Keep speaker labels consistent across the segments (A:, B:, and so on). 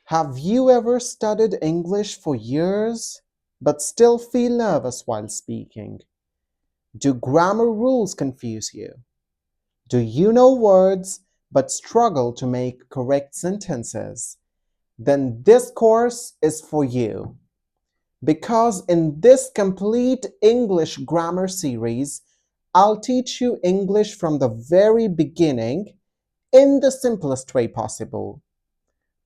A: Have you ever studied English for years but still feel nervous while speaking? Do grammar rules confuse you? Do you know words but struggle to make correct sentences? Then this course is for you. Because in this complete English grammar series, I'll teach you English from the very beginning in the simplest way possible.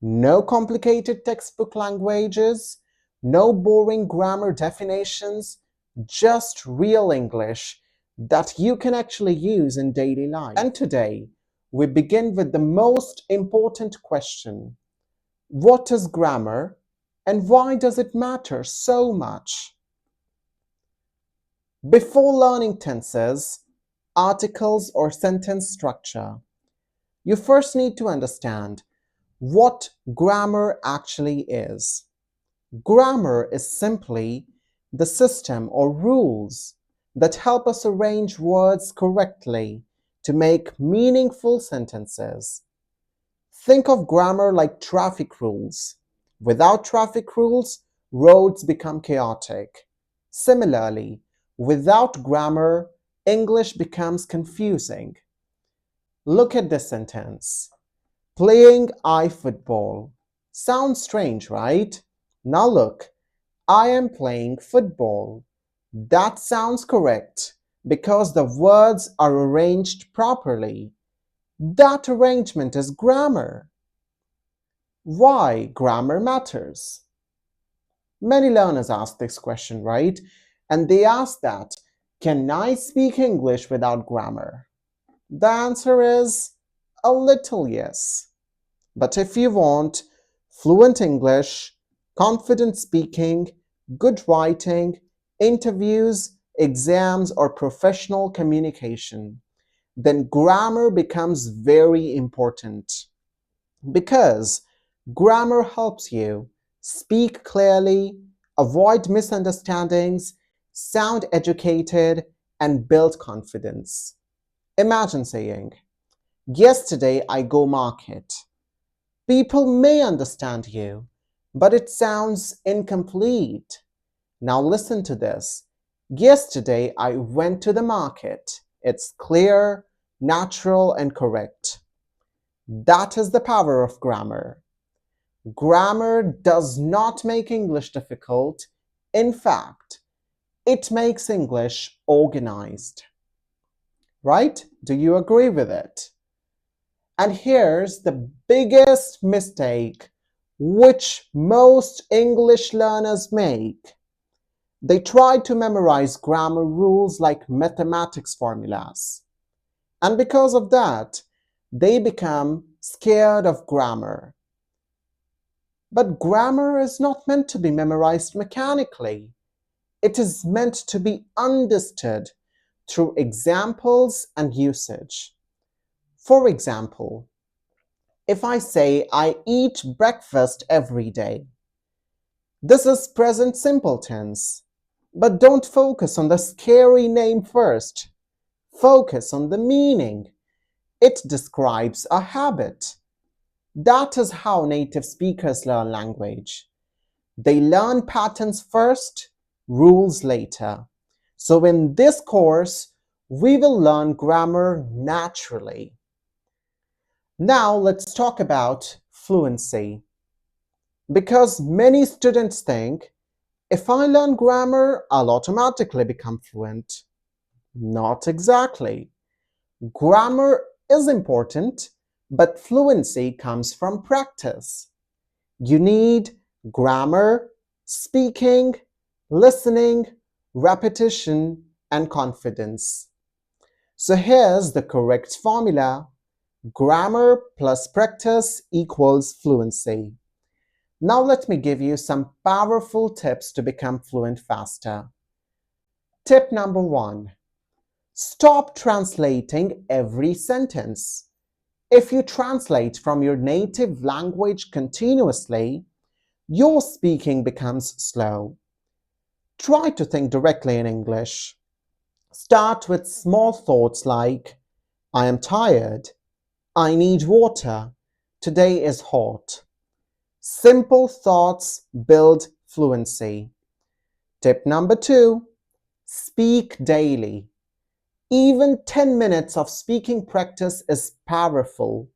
A: No complicated textbook languages, no boring grammar definitions, just real English that you can actually use in daily life. And today, we begin with the most important question. What is grammar and why does it matter so much? Before learning tenses, articles, or sentence structure, you first need to understand what grammar actually is. Grammar is simply the system or rules that help us arrange words correctly to make meaningful sentences. Think of grammar like traffic rules. Without traffic rules, roads become chaotic. Similarly, without grammar, English becomes confusing. Look at this sentence. Playing football. Sounds strange, right? Now look, I am playing football. That sounds correct because the words are arranged properly. That arrangement is grammar. Why grammar matters? Many learners ask this question, right? And they ask that, can I speak English without grammar? The answer is a little yes. But if you want fluent English, confident speaking, good writing, interviews, exams, or professional communication, then grammar becomes very important. Because grammar helps you speak clearly, avoid misunderstandings, sound educated, and build confidence. Imagine saying, yesterday I go market. People may understand you, but it sounds incomplete. Now listen to this. Yesterday I went to the market. It's clear, natural, and correct. That is the power of grammar. Grammar does not make English difficult. In fact, it makes English organized. Right? Do you agree with it? And here's the biggest mistake which most English learners make. They try to memorize grammar rules like mathematics formulas. And because of that, they become scared of grammar. But grammar is not meant to be memorized mechanically. It is meant to be understood through examples and usage. For example, if I say I eat breakfast every day, this is present simple tense. But don't focus on the scary name first. Focus on the meaning. It describes a habit. That is how native speakers learn language. They learn patterns first, rules later. So in this course, we will learn grammar naturally. Now let's talk about fluency. Because many students think, if I learn grammar, I'll automatically become fluent. Not exactly. Grammar is important, but fluency comes from practice. You need grammar, speaking, listening, repetition, and confidence. So here's the correct formula. Grammar plus practice equals fluency. Now let me give you some powerful tips to become fluent faster. Tip number 1. Stop translating every sentence. If you translate from your native language continuously, your speaking becomes slow. Try to think directly in English. Start with small thoughts like, I am tired, I need water, today is hot. Simple thoughts build fluency. Tip number 2, speak daily. Even 10 minutes of speaking practice is powerful.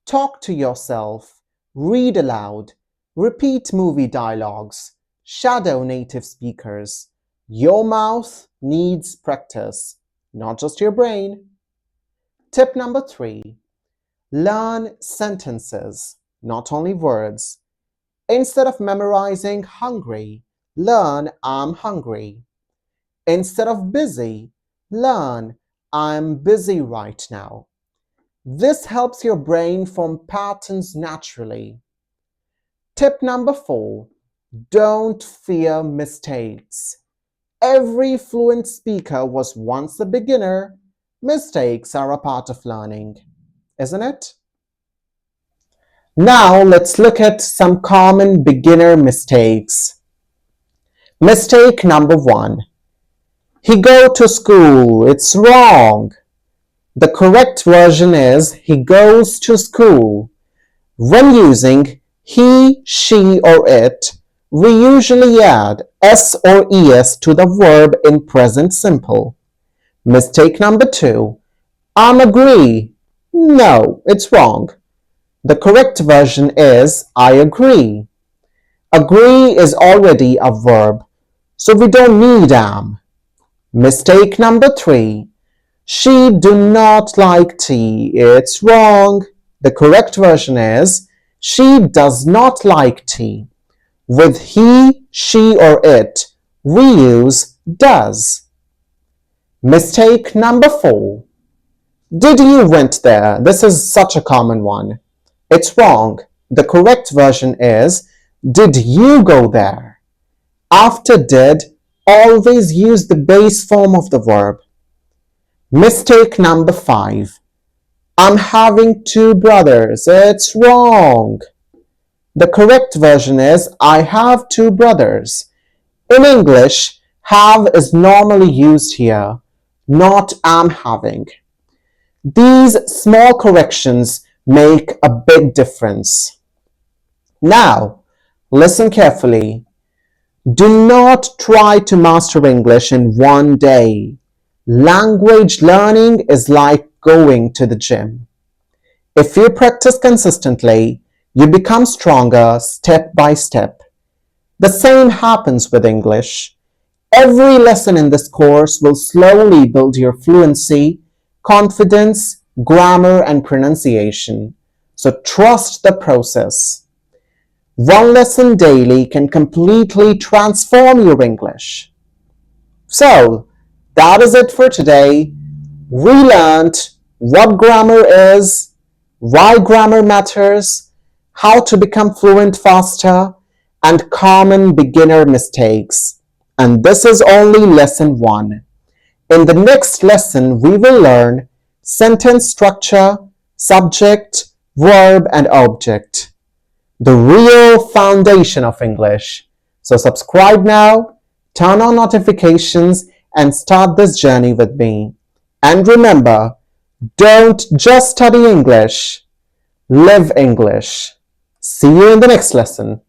A: Talk to yourself, read aloud, repeat movie dialogues, shadow native speakers. Your mouth needs practice, not just your brain. Tip number 3, learn sentences, not only words. Instead of memorizing hungry, learn I'm hungry. Instead of busy, learn I'm busy right now. This helps your brain form patterns naturally. Tip number 4, don't fear mistakes. Every fluent speaker was once a beginner. Mistakes are a part of learning, isn't it? Now let's look at some common beginner mistakes. Mistake number 1, he go to school. It's wrong. The correct version is he goes to school. When using he, she, or it, we usually add s or es to the verb in present simple. Mistake number 2, I'm agree. No, it's wrong. The correct version is I agree. Agree is already a verb, so we don't need am. Mistake number 3, she do not like tea. It's wrong. The correct version is she does not like tea. With he, she, or it, we use does. Mistake number 4, did you went there? This is such a common one. It's wrong. The correct version is did you go there? After did, always use the base form of the verb. Mistake number 5, I'm having 2 brothers. It's wrong. The correct version is I have 2 brothers. In English, have is normally used here, not am having. These small corrections make a big difference. Now, listen carefully. Do not try to master English in one day. Language learning is like going to the gym. If you practice consistently, you become stronger step by step. The same happens with English. Every lesson in this course will slowly build your fluency, confidence, grammar, and pronunciation. So trust the process. One lesson daily can completely transform your English. So, that is it for today. We learned what grammar is, why grammar matters, how to become fluent faster, and common beginner mistakes. And this is only lesson 1. In the next lesson, we will learn sentence structure, subject, verb, and object. The real foundation of English. So subscribe now, turn on notifications, and start this journey with me. And remember, don't just study English, live English. See you in the next lesson.